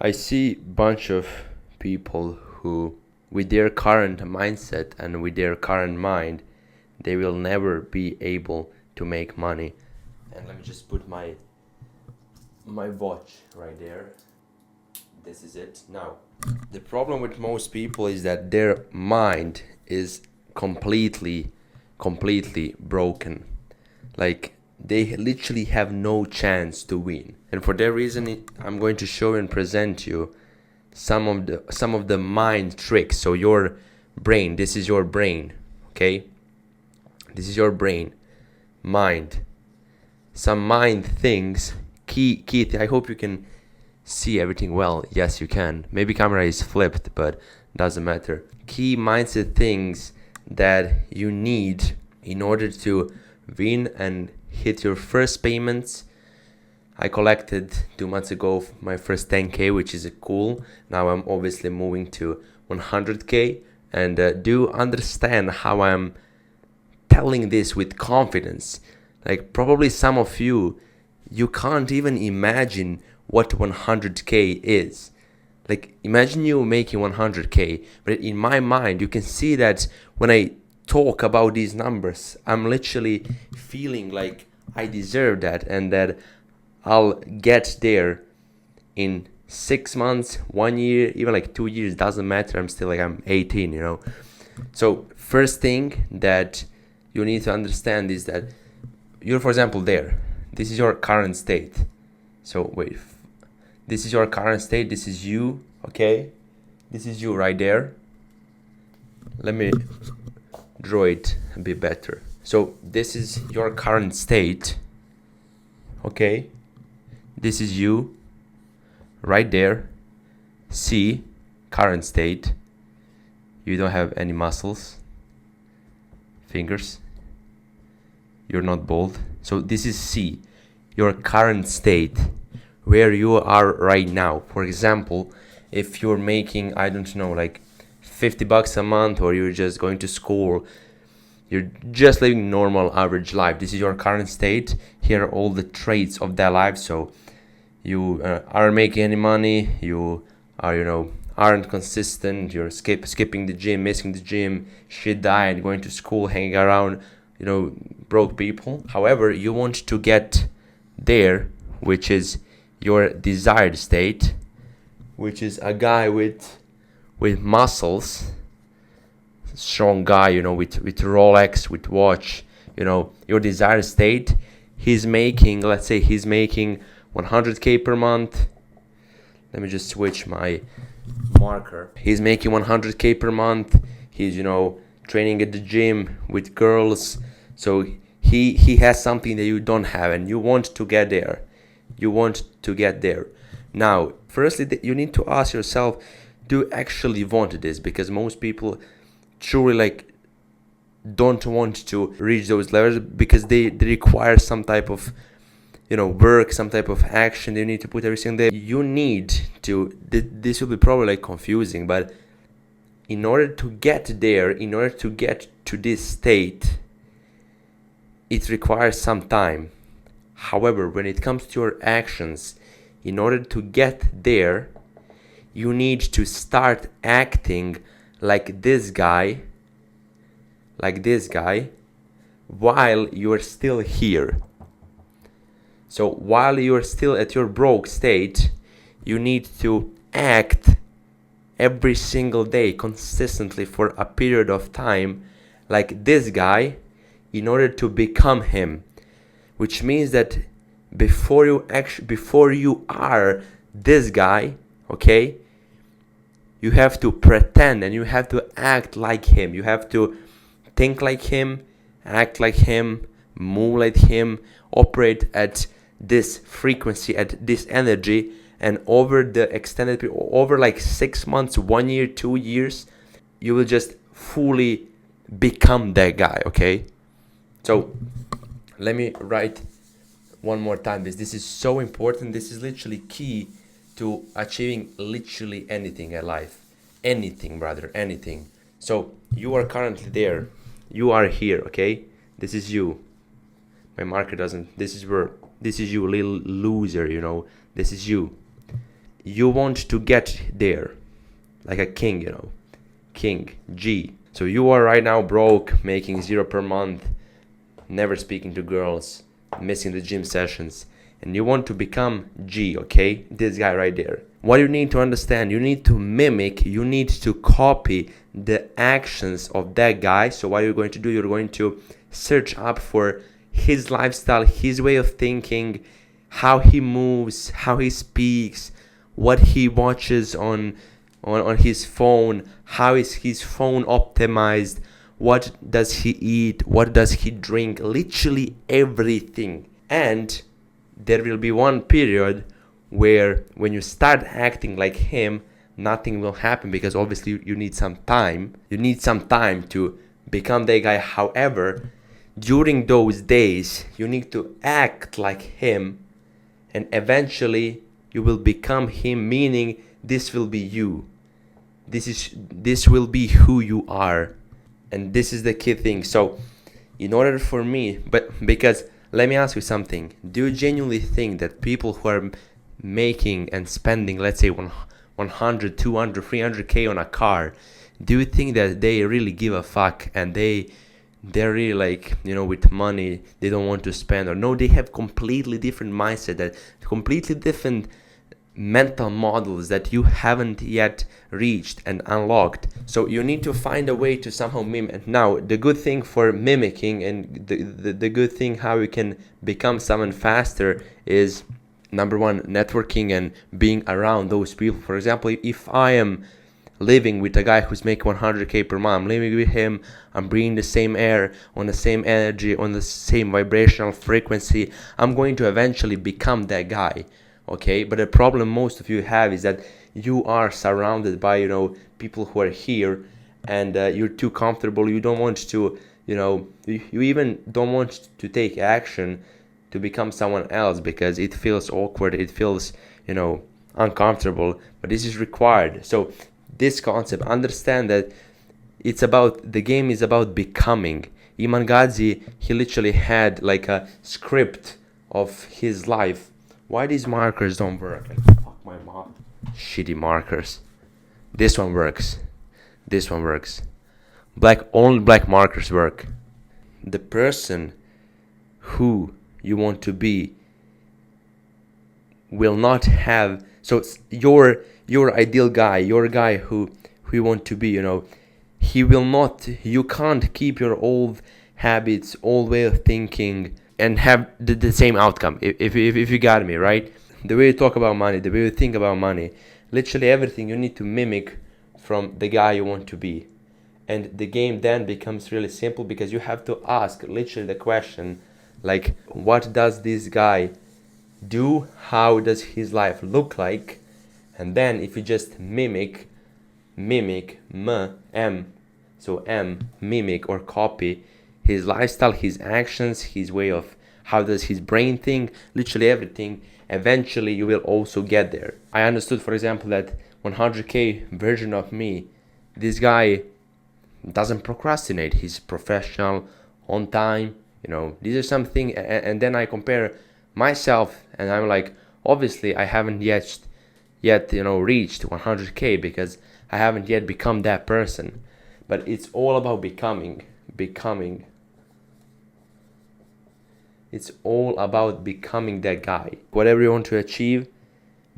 I see bunch of people who, with their current mindset and with their current mind, they will never be able to make money. And let me just put my watch right there. This is it. Now, the problem with most people is that their mind is completely broken. Like, they literally have no chance to win. And for that reason, I'm going to show and present you some of the mind tricks. So your brain, this is your brain, okay? This is your brain, mind. Some mind things, I hope you can see everything well. Yes, you can. Maybe camera is flipped, but doesn't matter. Key mindset things that you need in order to win and hit your first payments. I collected 2 months ago my first 10k, which is cool. Now I'm obviously moving to 100k, and do understand how I'm telling this with confidence. Like, probably some of you can't even imagine what 100k is. Like, imagine you making 100k, but in my mind you can see that when I talk about these numbers, I'm literally feeling like I deserve that and that I'll get there in 6 months, 1 year, even like 2 years, doesn't matter. I'm 18, you know. So first thing that you need to understand is that you're, for example, there. This is your current state. So wait, this is your current state. This is you, okay? This is you right there. Let me draw it a bit better. So this is your current state, okay? This is you right there. C, current state. You don't have any muscles, fingers. You're not bald. So this is C, your current state, where you are right now. For example, if you're making, I don't know, like $50 a month, or you're just going to school, you're just living normal average life. This is your current state. Here are all the traits of that life. So you aren't making any money, you are, aren't consistent, you're skipping the gym, missing the gym, shit diet, going to school, hanging around, broke people. However, you want to get there, which is your desired state, which is a guy with muscles, strong guy, with Rolex, with watch, your desired state. Let's say he's making 100k per month. Let me just switch my marker. He's making 100k per month. He's, training at the gym with girls. So he has something that you don't have, and you want to get there. Now, firstly, you need to ask yourself, do you actually want this? Because most people truly don't want to reach those levels because they require some type of work, some type of action. They need to put everything there. You need to, this will be probably confusing, but in order to get there, in order to get to this state, it requires some time. However, when it comes to your actions, in order to get there, you need to start acting like this guy, while you are still here. So while you are still at your broke state, you need to act every single day consistently for a period of time like this guy in order to become him. Which means that before you are this guy, okay, you have to pretend and you have to act like him. You have to think like him, act like him, move like him, operate at this frequency, at this energy, and over the extended period, over 6 months, 1 year, 2 years, you will just fully become that guy, okay? So let me write one more time this is so important. This is literally key to achieving literally anything in life. Anything. So you are currently there. You are here, okay? This is you. My marker doesn't, this is you, little loser, this is you. you want to get there like a king, king, G. So you are right now broke, making 0 per month, never speaking to girls, missing the gym sessions, and you want to become G, okay? This guy right there. What you need to understand, you need to mimic, you need to copy the actions of that guy. So what you're going to do, you're going to search up for his lifestyle, his way of thinking, how he moves, how he speaks, what he watches on his phone, how is his phone optimized, what does he eat, what does he drink, literally everything. And there will be one period where when you start acting like him, nothing will happen, because obviously you need some time. You need some time to become that guy. However, during those days, you need to act like him, and eventually you will become him, meaning this will be you. This will be who you are. And this is the key thing. So in order for me, because let me ask you something. Do you genuinely think that people who are making and spending, let's say 100, 200, 300k on a car, do you think that they really give a fuck, and they're really like, with money, they don't want to spend? Or no, they have completely different mindset, that completely different mental models that you haven't yet reached and unlocked. So you need to find a way to somehow mimic. Now, the good thing for mimicking, and the good thing how you can become someone faster, is number one, networking and being around those people. For example, if I am living with a guy who's making 100k per month, I'm living with him, I'm breathing the same air, on the same energy, on the same vibrational frequency, I'm going to eventually become that guy. Okay, but the problem most of you have is that you are surrounded by people who are here, and you're too comfortable. You don't want to you even don't want to take action to become someone else, because it feels awkward, it feels uncomfortable. But this is required. So this concept, understand that the game is about becoming. Iman Gadzhi, he literally had like a script of his life. Why these markers don't work? Fuck my mom. Shitty markers. This one works. This one works. Only black markers work. The person who you want to be will not have. So your ideal guy, your guy who you want to be, he will not. You can't keep your old habits, old way of thinking, and have the same outcome, if you got me, right? The way you talk about money, the way you think about money, literally everything you need to mimic from the guy you want to be. And the game then becomes really simple, because you have to ask literally the question, like, what does this guy do? How does his life look like? And then if you just mimic, mimic or copy his lifestyle, his actions, his way of, how does his brain think, literally everything, eventually you will also get there. I understood, for example, that 100k version of me, this guy doesn't procrastinate, he's professional, on time, these are something. And then I compare myself, and I'm like, obviously I haven't yet reached 100k, because I haven't yet become that person. But it's all about becoming. It's all about becoming that guy. Whatever you want to achieve,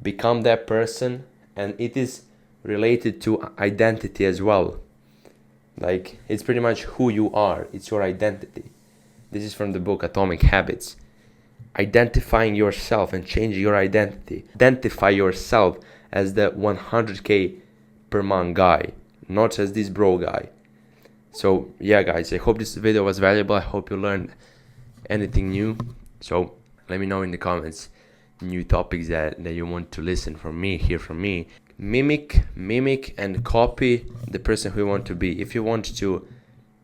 become that person. And it is related to identity as well. Like, it's pretty much who you are. It's your identity. This is from the book Atomic Habits. Identifying yourself and changing your identity. Identify yourself as the 100k per month guy, not as this bro guy. So yeah, guys, I hope this video was valuable. I hope you learned anything new. So let me know in the comments new topics that you want to hear from me. Mimic and copy the person who you want to be. If you want to,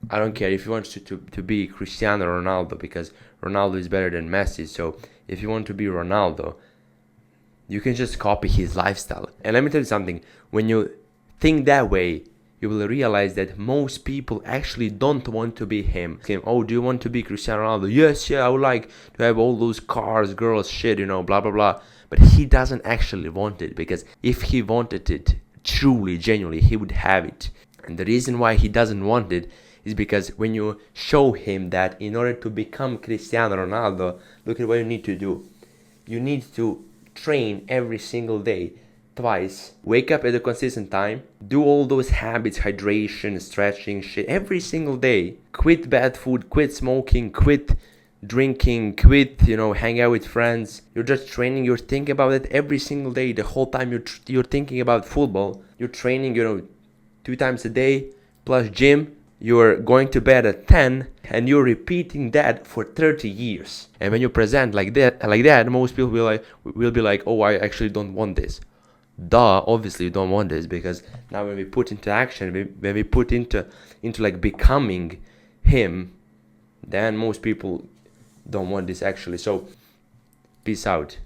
I don't care if you want to be Cristiano Ronaldo, because Ronaldo is better than Messi. So if you want to be Ronaldo, you can just copy his lifestyle. And let me tell you something, when you think that way, you will realize that most people actually don't want to be him. Oh, do you want to be Cristiano Ronaldo? Yes, I would like to have all those cars, girls, shit, blah, blah, blah. but he doesn't actually want it, because if he wanted it truly, genuinely, he would have it. And the reason why he doesn't want it is because when you show him that in order to become Cristiano Ronaldo, look at what you need to do. You need to train every single day, twice, wake up at a consistent time, do all those habits, hydration, stretching, shit, every single day, quit bad food, quit smoking, quit drinking, quit, hang out with friends. You're just training, you're thinking about it every single day. The whole time you're thinking about football, you're training, 2 times a day, plus gym. You're going to bed at 10, and you're repeating that for 30 years. And when you present like that, most people will be like, oh, I actually don't want this. Duh, obviously you don't want this, because now when we put into action, when we put into like becoming him, then most people don't want this actually. So peace out.